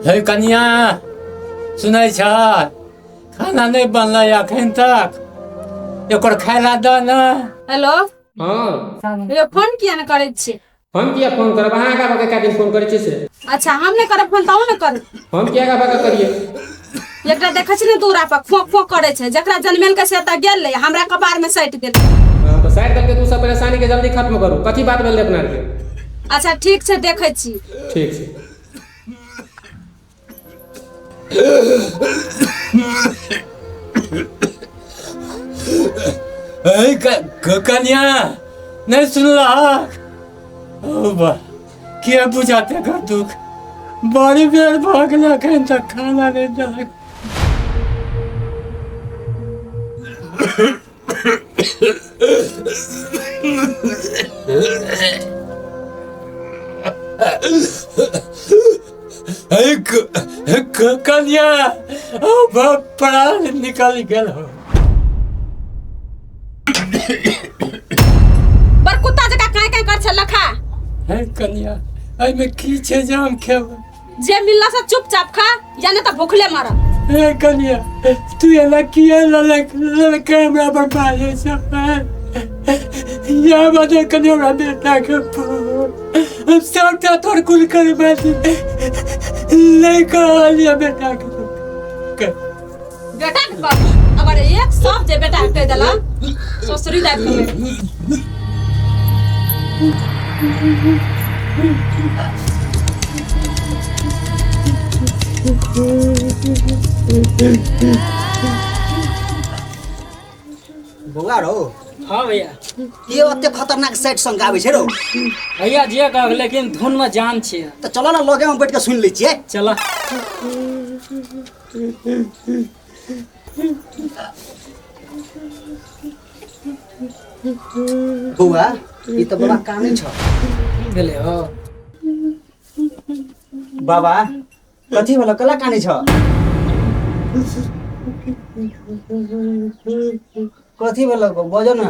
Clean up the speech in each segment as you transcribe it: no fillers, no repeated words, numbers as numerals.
हे कन्या सुनै छ खाना नहीं बनल अखन तक एकर खायला द न। हेलो हाँ ये फोन किया न करे छी? हम किया फोन करब अहाँ का बका दिन फोन करे छी से। अच्छा हम नहीं करे फोन ताऊ न कर। हम किया का बका करिए एकरा देखै छी न दूरा पर फोक फोक करे छै जकरा जन्मेल के से त गेल हमरा कपार में सट गेल। हां तो साइड करके तू सब परेशानी के जल्दी खत्म करू कथी बात भेल अपना के। अच्छा ठीक छै देखै छी। ठीक छै कन्या नहीं सुनला क्या बुझाते कर दुख बड़ी बेर भागल अखन तक खाना नहीं देलक। कन्या प्राण निकल गल हो। पर कुत्ता जका काय काय कर छ लखा। है कन्या आई में की छे जाम खेब जे मिलला से चुपचाप खा या न त भूखले मर। है कन्या तू एला किया ललक हमरा पर पाले सब या बदे कन्या हमरा बेटा के हम सब का तोर कुल कर बैठ ले कहलिया बेटा के बेटा के बाप अगर एक सब जे बेटा कह देला ससुरी दाई के बौआ रो। हाँ भैया ये ओते खतरनाक सेट सॉन्ग गाबै छै रो। भैया जे कह लेकिन धुन में जान छे। तो चलो ना लगे में बैठ के सुन लै छियै। चला बौआ ई तो बाबा कानै छ। भेले हो बाबा कथी भेल कला कानै छ? कथी भेल बजो ना।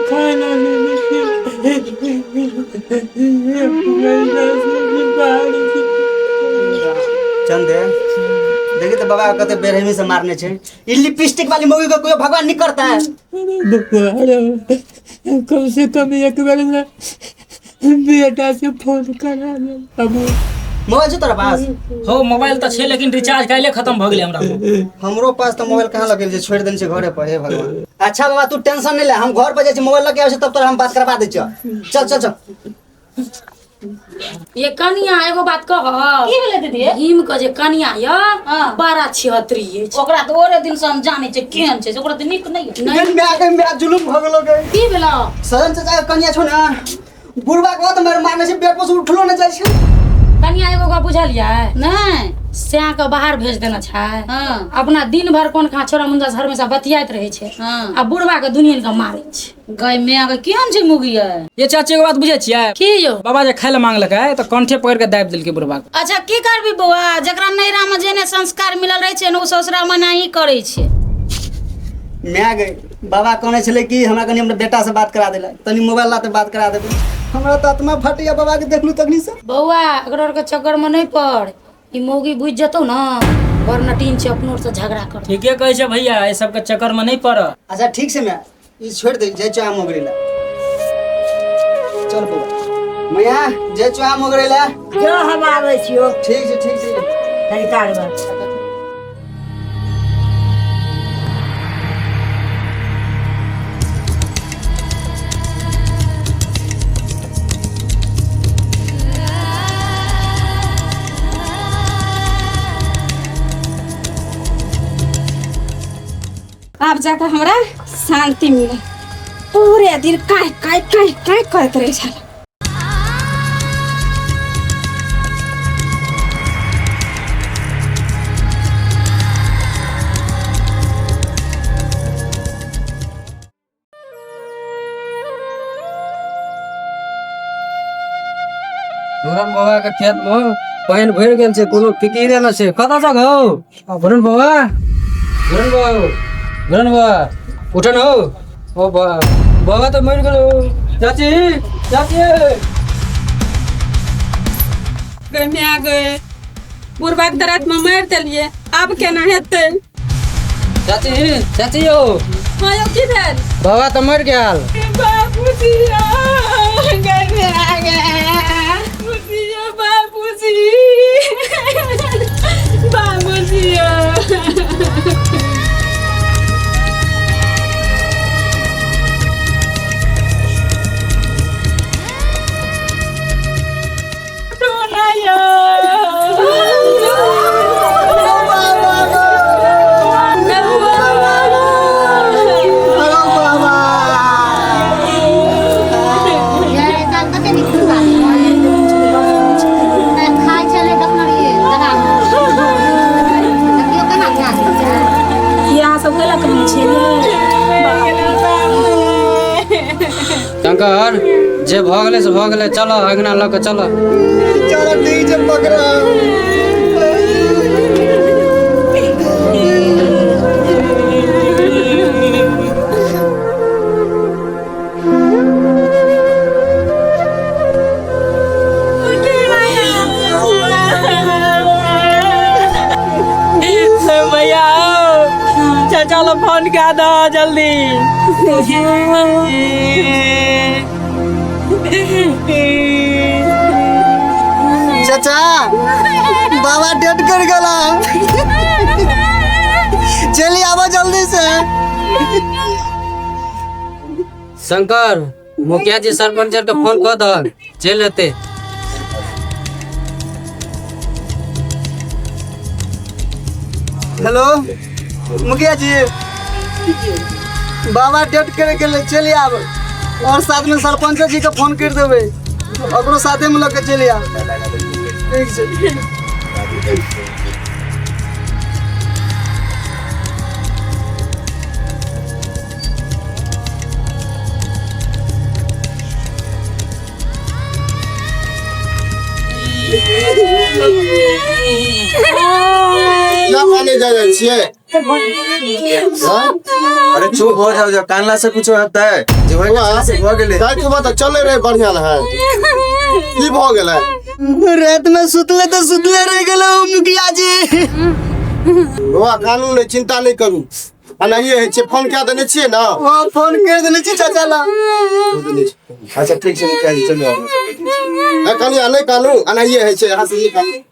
खाना चंदे देखी तो बाबा कते बेरहमी से मारने छे। ई लिपस्टिक वाली मूवी को कोई भगवान नहीं करता है। कम से कम एक बार ना बेटा से फोन करा ले। अब मोबाइल छै तोरा पास? हो मोबाइल तो छे लेकिन रिचार्ज काइले खत्म भ गेले हमरा को। हमरो पास तो मोबाइल कहाँ लगेल जे छोड़ देन छै घरे पर। हे भगवान। अच्छा बाबा तू टेंशन नहीं ले हम घर पर जाय छी मोबाइल लगे आवे छै तब तोरा हम बात करवा दै छ। चल चल चल। ये कनिया एगो बात कह की भेले दीदी? हिम के जे कनिया य बड़ा छिहत्तरी अछि। ओकरा तो ओरे दिन से हम जाने छै केहन छै ओकरा तो निक नहीं है। नहीं मैं आगे मेरा जुलुम भ गेलो गए। की भेला? सजन चाचा कनिया छौ ना बुढ़वा के बात मेरे मारने से पेट पर से उठलो न जाय छै। कनिया एगो का बुझलियै नहीं स्या के बाहर भेज देना छै। हां अपना दिन भर कोन खा छोरा मुंडा घर में सब बतियाइत रहे छै। हां आ बुढ़वा के दुनियन के मारै छै। गय में के केहन छै मुगिया? ये चाची एगो बात बुझे छियै की यो बाबा जे खाय ले मांगलकै त कंठे पकड़ के दाबि देलकै बुढ़वा के। अच्छा की करबी बौआ जकरा नैरा में जेने संस्कार मिलल रहे छै न उ ससुरा में नहीं करे छै। मैं गए बाबा कहने छले कि हमरा कनी हमर बेटा से बात करा देला तनी मोबाइल लाते बात करा देबे। हमरा त आत्मा फटिया बाबा के देखलू तकनी से। बौआ अगर के चक्कर में नहीं पड़ ई मौगी बुझ जतौ न वरना टीन से अपनों से झगड़ा कर। ठीके कहै छै भैया ए सब के चक्कर में नहीं पड़। अच्छा ठीक से मैं ई छोड़ दे जय चोआ मोगरेला। चल बौआ मैया जय चोआ मोगरेला। जो हम आबै छियो ठीक छै ठीक छै। तनी कार बात अब जाकर हमरा शांति मिले। पूरे दिन काय काय काय काय करत रहे छल। धुरन बाबा के खेत में पानी भर गेल छै कोनो फिकिरे न छै। कता छ हौ धुरन बाबा? धुरन बाबा धुरन बाबा उठन हौ। ओ बाबा तो मर गेलो। चाची चाची गए में आ गए बुरबाक दरात में मार दिलिए अब केना हेतै चाची चाची यो आयो की भेल बाबा तो मर गया बाबूजी गए में आ गए बाबूजी बाबूजी शंकर जे भ गेलै से भ गेलै चलो अंगना लऽ के चलो चलो डीजे पकड़ा भैया चाचा लो फोन कर दो जल्दी चाचा बाबा डेट कर गला चलिए आवा जल्दी से शंकर मुखिया जी सरपंच के फोन कर दो चल लेते हेलो मुखिया जी बाबा डेट करे के लिए चलिए आब और साथ में सरपंच जी का फोन कर देवे ओकरो साथे में लेके चलिए आ ठीक छै ना माने जा छिए अरे चुप हो जाओ कानला से कुछ होता है जो होगा से हो गेले दाई के बात चले रे बढ़िया है की भ गेलै रात में सुतले रह गेलो मुखिया जी बउआ कानून ने चिंता नहीं करू अनाहिए है छे फोन क्या देने छिए ना वो फोन कर देने छी चाचा ला अच्छा ठीक से मुखिया जी चलो है कनी अनै कानून अनाहिए है छे हां से ये कानून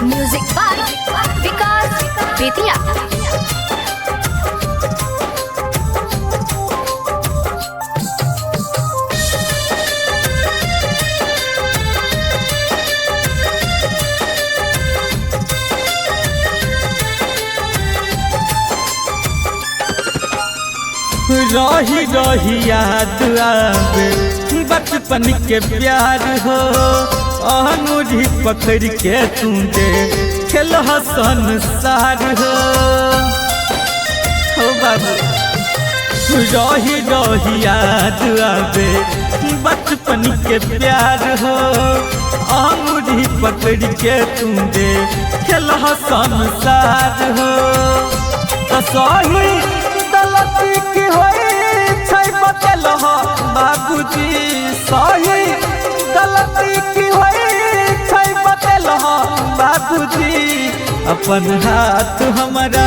म्यूजिक बाय विकास बेतिया रही रही याद आवे बचपन के प्यार हो अनुरी पकड़ के तुझे खेल संसार हो बाबू रही रही याद आवे बचपन के प्यार हो अनुरी पकड़ के तुझे खेल संसार हो तो सही गलती की होई छै बतल हो बाबूजी सही गलती की होई छै बतल हो बाबूजी अपन हाथ हमारा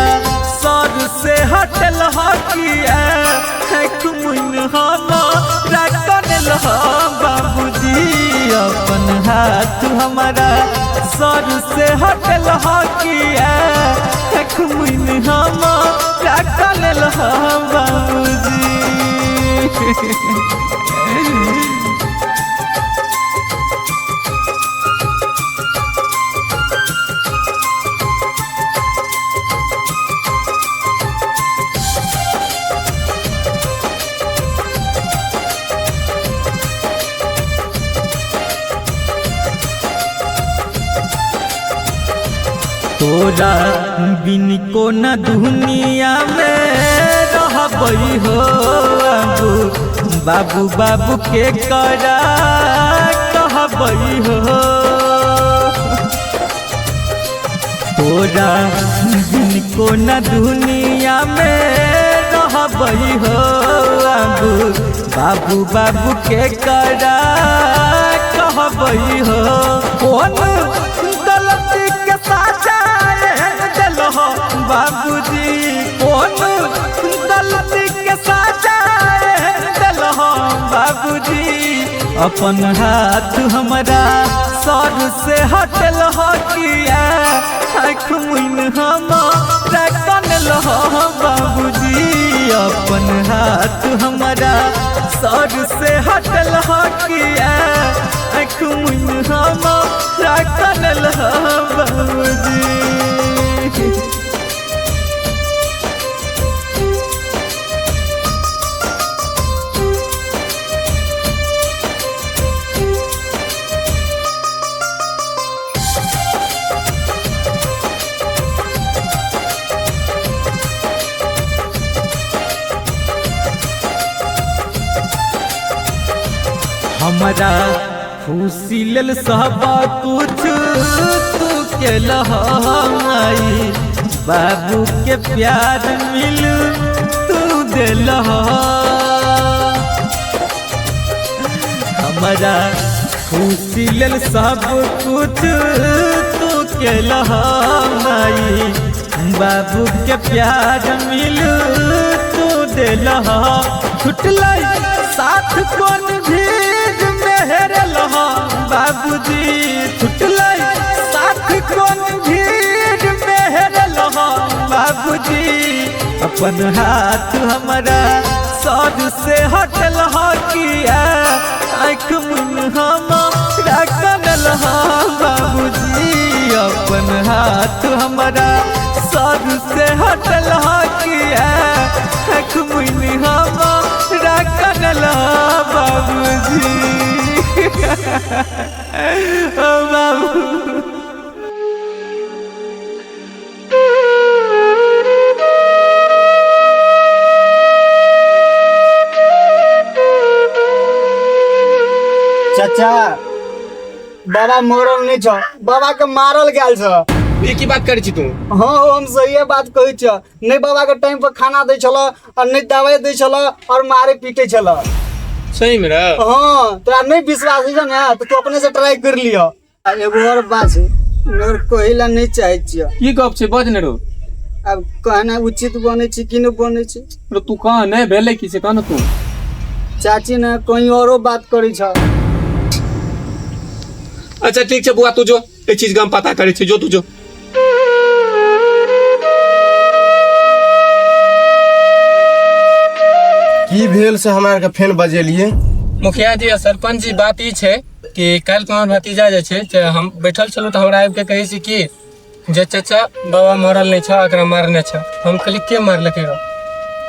सर से हटल हो किया तुम हमारा कनल हो बाबूजी अपन हाथ हमारा सर से हटल हो किया तुम हमारा कनल हो बाबूजी तोरा बिन को न दुनिया में रहबई हो बाबू बाबू के करा कहबई हो तोरा बिन को न दुनिया में रहबई हो बाबू बाबू के करा कहबई हो कौन गलती के साजा दिल हो बाबूजी कौन गलती के साजा दिल हो बाबूजी अपन हाथ हमारा सर से हटल हो किया आँख मुइन हमारा कनल हो बाबूजी अपन हाथ हमारा सर से हटल हो किया आँख मुइन हमारा कनल हो बाबूजी हमारा खुशी लेल सब कुछ तू के लहमाई बाबू के प्यार मिल तू दिल हमारा खुशी लेल सब कुछ तू के लहमाई बाबू के प्यार मिल तू दिल छुटल साथ कौन भीड़ मेहरल बाबूजी छुटल साथ कौन भीड़ मेहरल बाबूजी अपन हाथ हमारा सर से हटल किया आँख मुन हमारा कनल बाबूजी अपन हाथ हमारा सर से हटल किया आँख मुन हमारा कनल बाबूजी ओ बाबू चाचा बाबा मरल नहीं छ बाबा के मारल गेल छ ये की बात करै छी तू हाँ हम सही बात कहै छ नहीं बाबा के टाइम पर खाना दै छल और नहीं दवाई दै छल और मारे पीटे छल सही में रे हाँ तोरा नहीं विश्वास है ना तो तू अपने से ट्राई कर लियो एगो और बात है मगर कहिला नहीं चाहे छिय की गप छै बज ने रो अब कहना उचित बने छी कि नहीं बने छी रो तू कहां नहीं भेले की से कहन तू चाची ने कहीं औरो बात करी छ अच्छा ठीक छै बुआ तू जो ए चीज गम पता करै छै जो तू जो की भेल से हमरा के फेन बजेलिए मुखिया जी सरपंच जी बात ई छै कि कल तो हमर भतीजा जे छै जे हम बैठल छलु त हमरा आबि के कहै छी कि जे चाचा बाबा मरल नहीं छ एकरा मारने छ हम कहली के मारलकै रो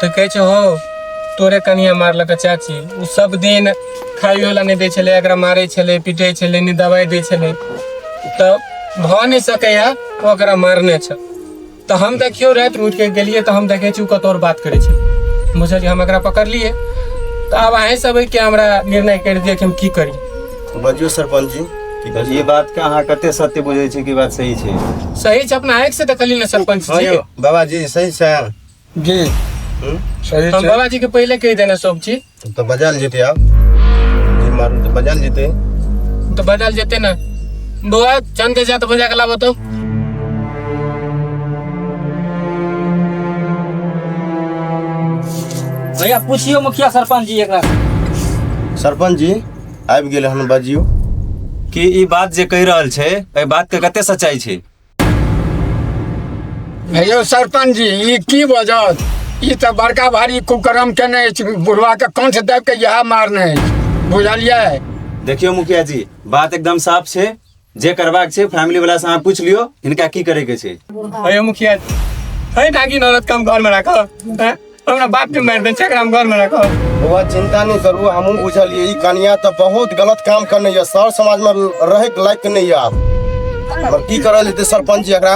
तो कहै छै हो तोरे कनिया मारलक चाची उ सब दिन खाइयो ला नहीं दै छले एकरा मारै छले पीटे छले नहीं दवाई दै छले तो भ नहीं सकैया ओकरा मारने छ तो हम देखियो रात उठ के गेलिए तो हम देखे छी कतौर बात करे छै मुझे हम एकरा पकड़ लिए तो अब अहें सब के हमरा निर्णय कर दिए कि हम की करी बजियो सरपंच जी ये बात का अहाँ कते सत्य बुझे छै कि बात सही छै सही छै अपना आँख से देखली ना सरपंच जी बाबा जी सही से जी सही हम बाबा जी के पहले कह देना सब चीज तो बजाल जेते आप जी मारू तो बजाल जेते तो बदल जेते ना बुआ चंद जा तो बजा के लाबो तो भैया पूछियो मुखिया सरपंच जी एकरा सरपंच जी आबि गेल हन बजियो कि ई बात जे कहि रहल छै ए बात के कते सच्चाई छै यौ सरपंच जी ई की बजत ई तो बड़का भारी कुकर्म केने बुढ़वा के कंठ दब के यह मारने बुझलिए देखियो मुखिया जी बात एकदम साफ छै जे करबाक छै फैमिली वाला से अहाँ पूछ लियो इनका की करे के छै अयो मुखिया है नागिन औरत कम घर में रखो हमरा बाप के मार दे छकरा हम घर में रखो वो चिंता नहीं करू हमहू बुझलिए ई कनिया तो बहुत गलत काम करने है सर समाज में रहे के लायक नहीं है आप और की करल जेते सरपंच जी एकरा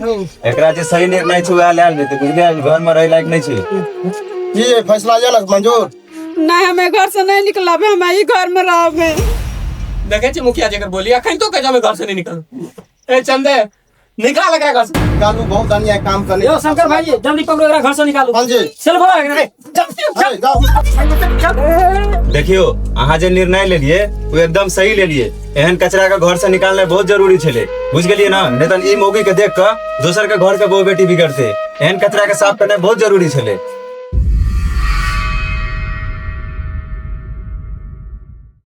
एकरा जे सही निर्णय छै वएह लेल जेतै बुझलियै घर में रहे लायक नहीं छै ये फैसला ये मंजूर नहीं हमें घर से नहीं निकलाबे, हम यही घर में रहबे। देखे छी मुखिया जी अगर बोली अखन तो कह मैं घर से नहीं निकल। ए चंदे निकाल लगा घर से। निकालू, बहुत अन्याय काम करने। यो शंकर भाई जल्दी पकड़ो एकरा घर से निकालो। हाँ जी चल बोला एकरा देखियो अहाँ जे निर्णय लेलिए वो एकदम सही लेलिए। एहन कचरा के घर से निकालना बहुत जरूरी छले, बुझ गेलिए ना। नहीं तो ई मौगी के देख कर दोसर के घर के बहू बेटी बिगड़ते। एहन कचरा के साफ करना बहुत जरूरी छले।